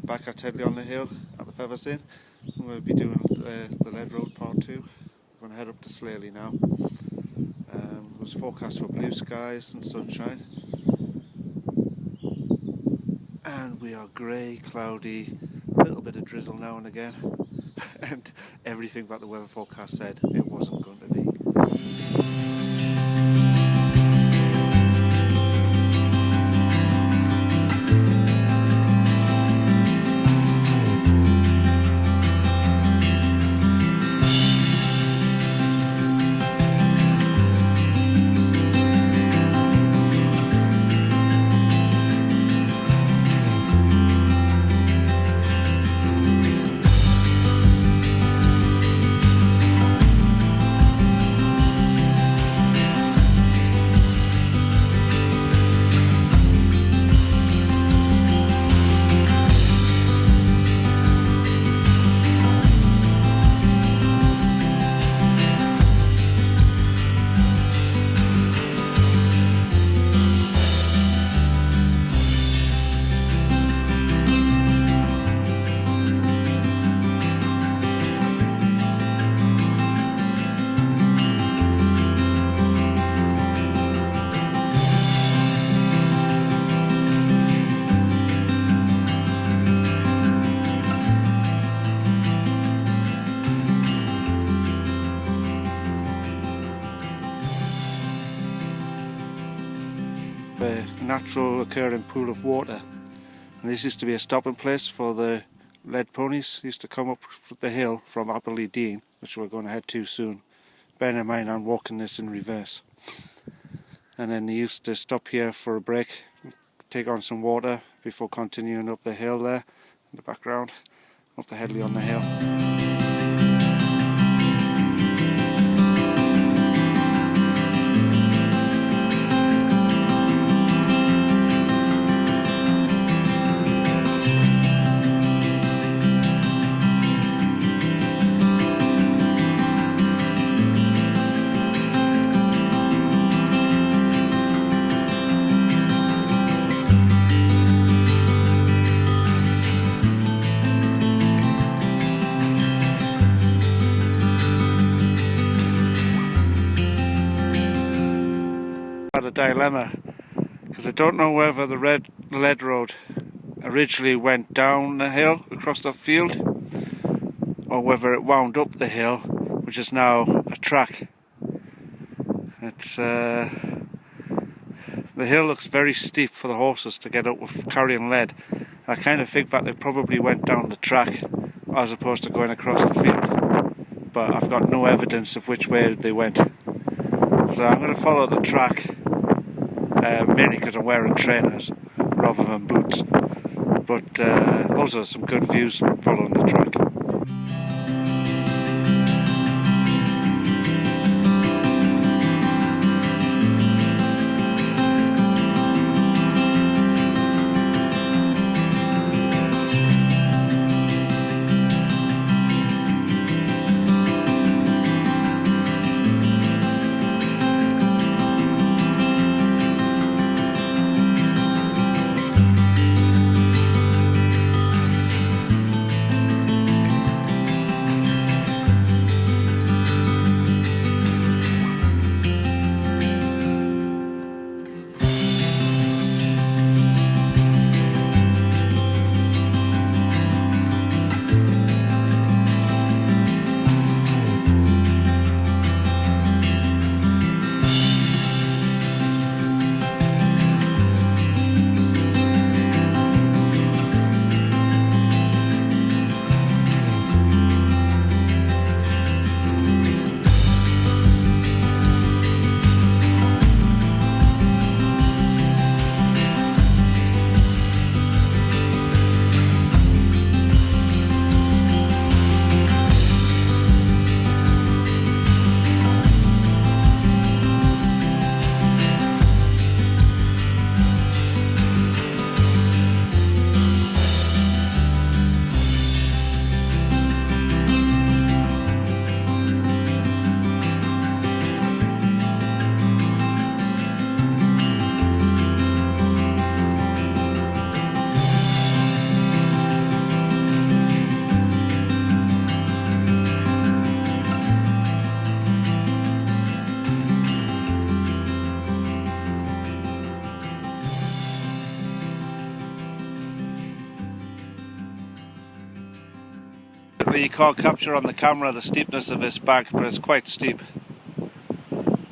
back at Hedley-on-the-Hill at the Feathers Inn. I'm going to be doing the Lead Road Part 2. I'm going to head up to Slaley now. It was forecast for blue skies and sunshine. And we are grey, cloudy, a little bit of drizzle now and again. And everything that the weather forecast said it wasn't going to be. A natural occurring pool of water, and this used to be a stopping place for the lead ponies. Used to come up the hill from Apperley Dene, which we're going to head to soon. Bearing in mind I'm walking this in reverse. And then they used to stop here for a break, take on some water before continuing up the hill there in the background, up the Hedley-on-the-Hill. Had a dilemma because I don't know whether the lead road originally went down the hill across the field or whether it wound up the hill, which is now a track. It's the hill looks very steep for the horses to get up with carrying lead. I kind of think that they probably went down the track as opposed to going across the field, but I've got no evidence of which way they went. So I'm going to follow the track, mainly because I'm wearing trainers rather than boots, but also some good views following the track. Unfortunately you can't capture on the camera the steepness of this bank, but it's quite steep.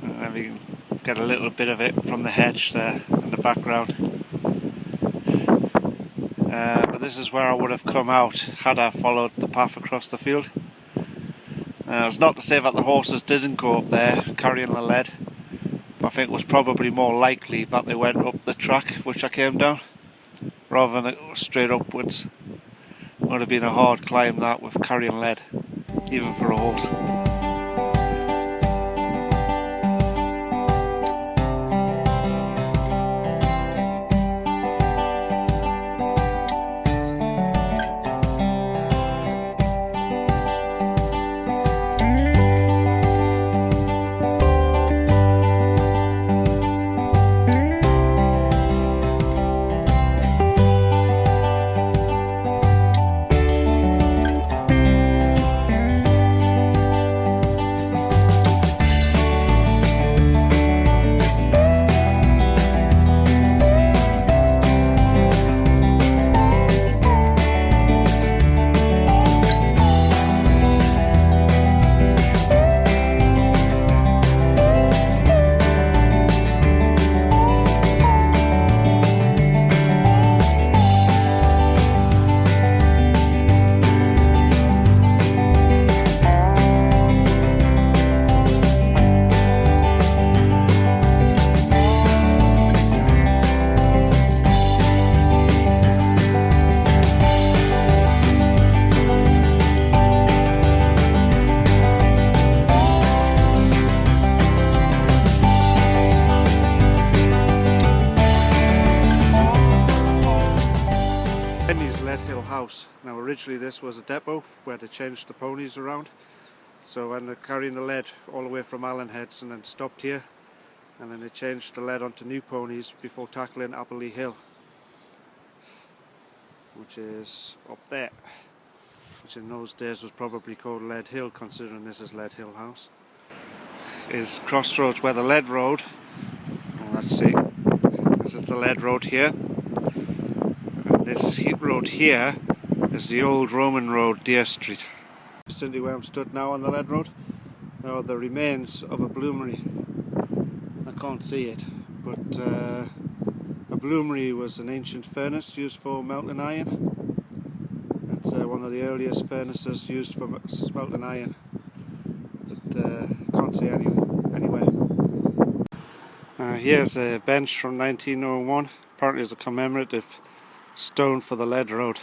And you can get a little bit of it from the hedge there in the background. But this is where I would have come out had I followed the path across the field. It's not to say that the horses didn't go up there carrying the lead, but I think it was probably more likely that they went up the track which I came down, rather than straight upwards. It would have been a hard climb that with carrying lead, even for a horse. House. Now originally this was a depot where they changed the ponies around, so when they're carrying the lead all the way from Allen Heads and then stopped here, and then they changed the lead onto new ponies before tackling Apperley Hill, which is up there, which in those days was probably called Lead Hill, considering this is Lead Hill House. Is crossroads where the lead road, well, let's see, this is the lead road here. This road here is the old Roman road, Deer Street. Vicinity where I'm stood now on the lead road are the remains of a bloomery. I can't see it, but a bloomery was an ancient furnace used for melting iron. It's one of the earliest furnaces used for smelting iron, but can't see anywhere. Here's a bench from 1901. Apparently it's a commemorative stone for the lead road.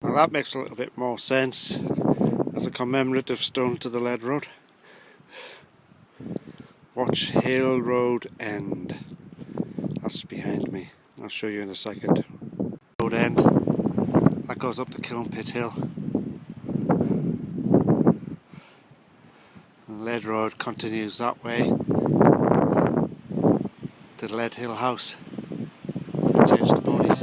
Now that makes a little bit more sense as a commemorative stone to the lead road. Watch Hill Road End. That's behind me. I'll show you in a second. Road End. That goes up to Kiln Pit Hill. And the lead road continues that way to the Lead Hill House. Change the ponies.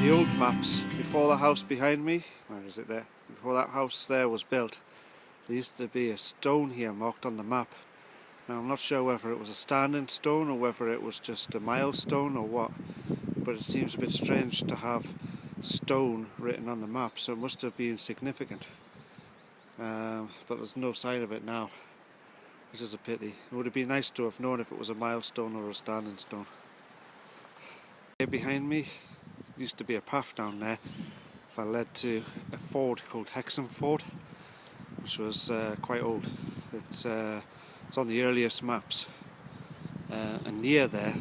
The old maps before the house behind me, where is it there? Before that house there was built, there used to be a stone here marked on the map. Now I'm not sure whether it was a standing stone or whether it was just a milestone or what, but it seems a bit strange to have stone written on the map, so it must have been significant. But there's no sign of it now, which is a pity. It would have been nice to have known if it was a milestone or a standing stone. Here behind me used to be a path down there that led to a ford called Hexham Ford, which was quite old. It's on the earliest maps, and near there,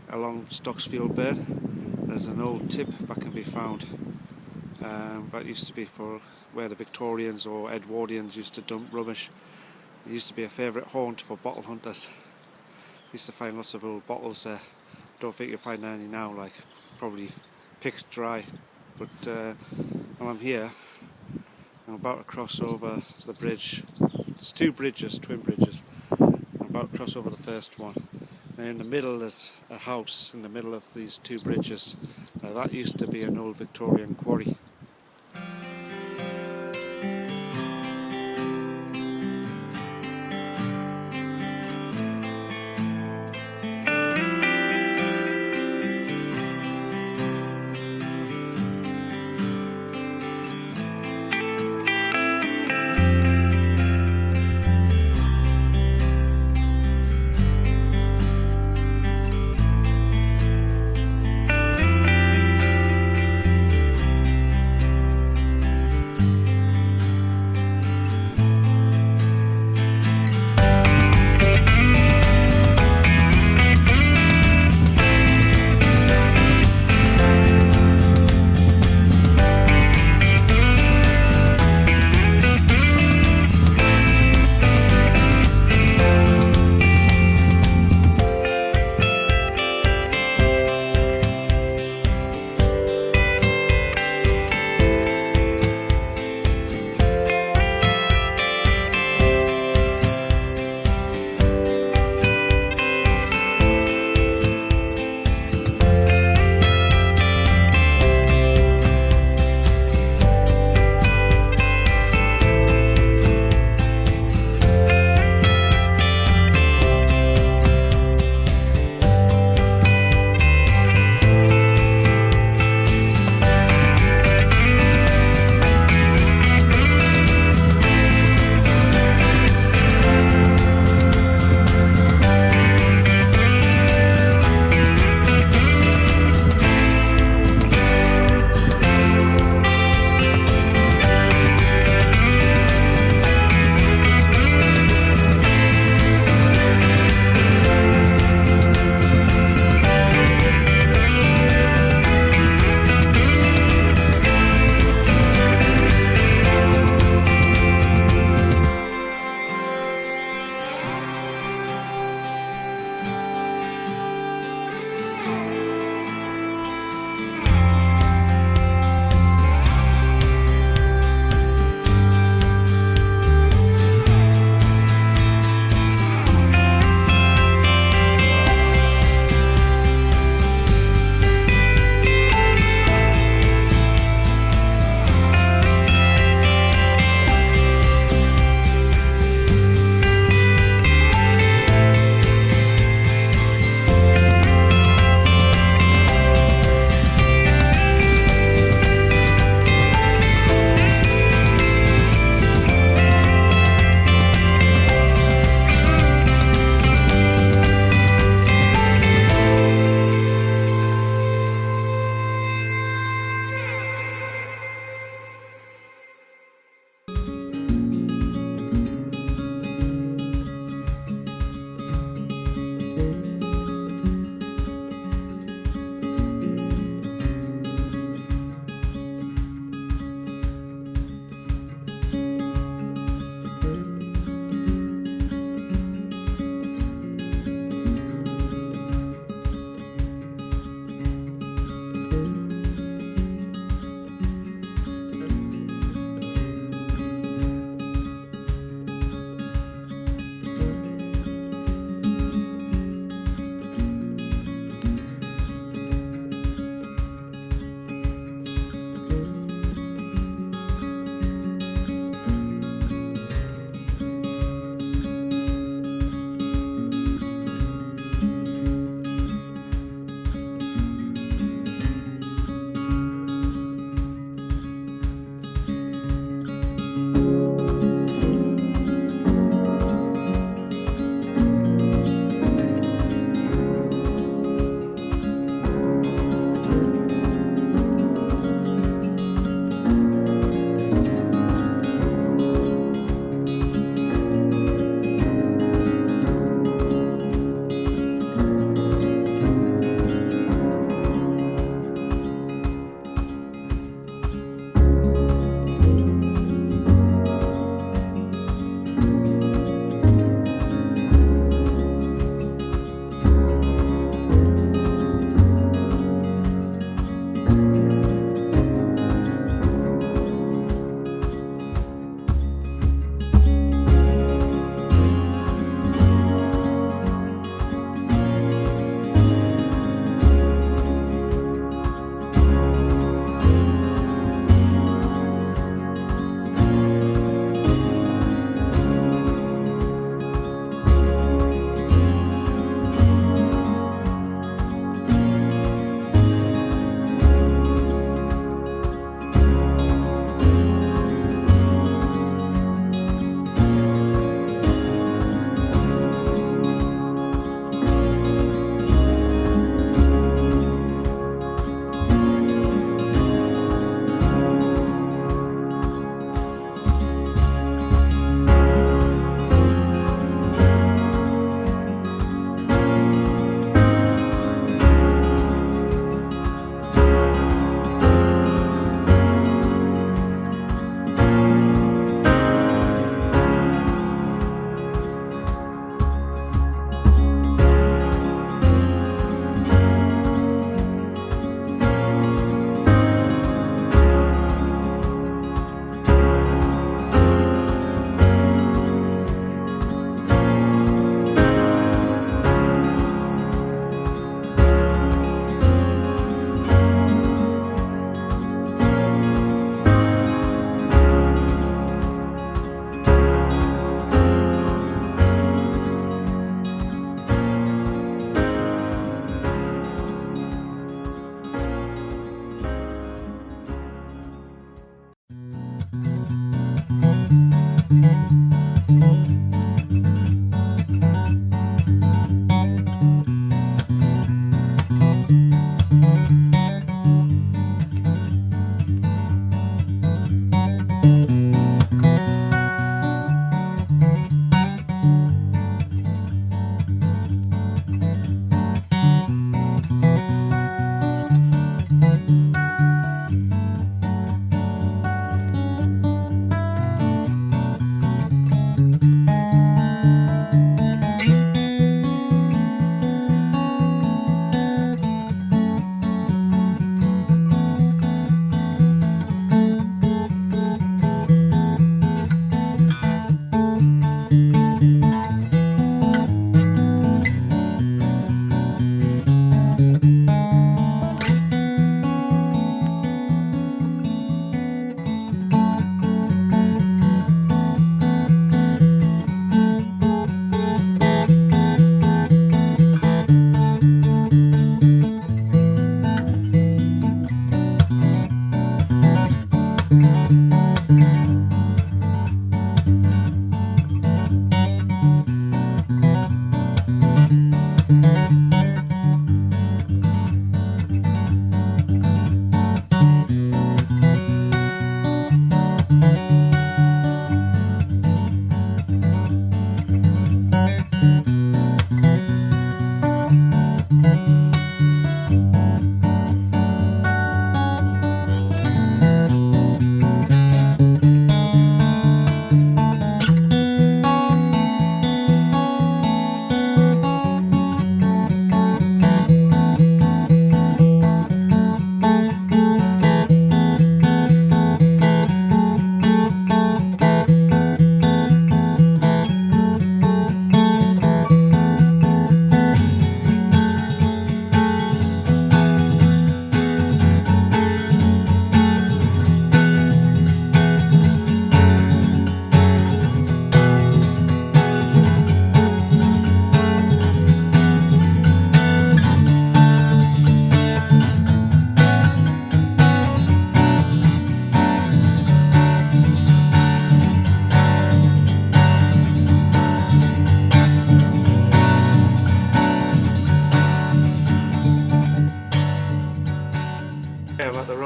along Stocksfield Burn, there's an old tip that can be found. That used to be for where the Victorians or Edwardians used to dump rubbish. It used to be a favourite haunt for bottle hunters. Used to find lots of old bottles there. Don't think you'll find any now, like probably picked dry. But while I'm here, I'm about to cross over the bridge. There's two bridges, twin bridges. I'm about to cross over the first one. And in the middle there's a house in the middle of these two bridges. Now that used to be an old Victorian quarry.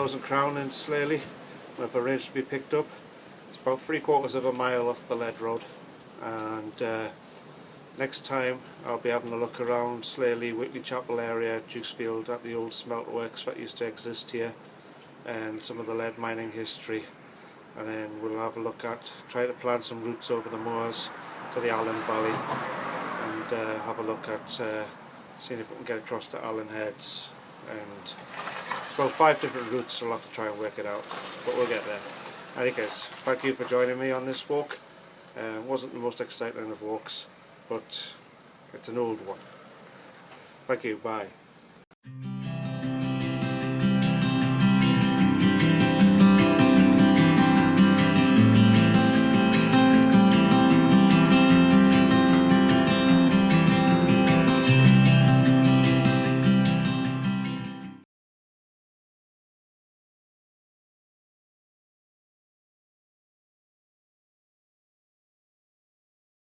Rose and Crown in Slaley. We've arranged to be picked up. It's about 3/4 of a mile off the lead road, and next time I'll be having a look around Slaley, Whitley Chapel area, Dukefield, at the old smelter works that used to exist here, and some of the lead mining history. And then we'll have a look at, try to plan some routes over the moors to the Allen Valley, and have a look at seeing if we can get across to Allen Heads. And it's about 5 different routes, so we'll have to try and work it out, but we'll get there. Anyways, thank you for joining me on this walk. It wasn't the most exciting of walks, but it's an old one. Thank you, bye.